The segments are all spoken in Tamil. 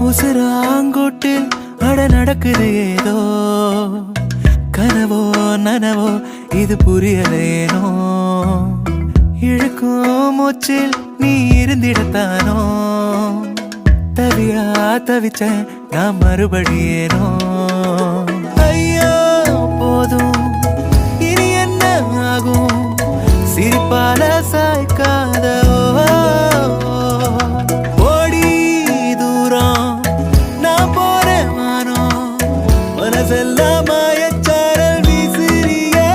உசுராங்கோட்டில் அட நடக்குது ஏதோ கனவோ நனவோ இது புரியலேனோ இழுக்கும் மூச்சில் நீ இருந்திடத்தானோ தவியா தவிச்ச நான் மறுபடியேனோ ஐயோ போதும் இனி என்ன ஆகும் சிரிப்பால சாய்க்காத ஓடி தூரம் நான் போறேன் மானோ மனசெல்லாம் மாயச்சாரல் வீசுறியே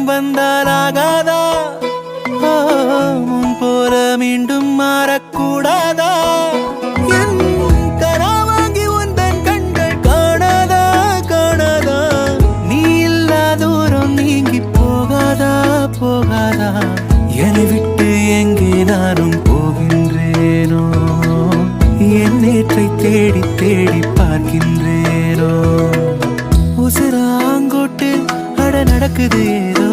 வந்தாலாகாதா முன் போல மீண்டும் மாறக்கூடாதா என் கரா வாங்கி உந்தன் கண்கள் காணாதா காணாதா நீ இல்லா தூரம் நீங்கி போகாதா போகாதா என்னை விட்டு எங்கே நானும் போகின்றேனோ என் நேற்றை தேடி தேடி பார்க்கின்றேனோ உசுராங்கோட்டில் அட நடக்குது ஏதோ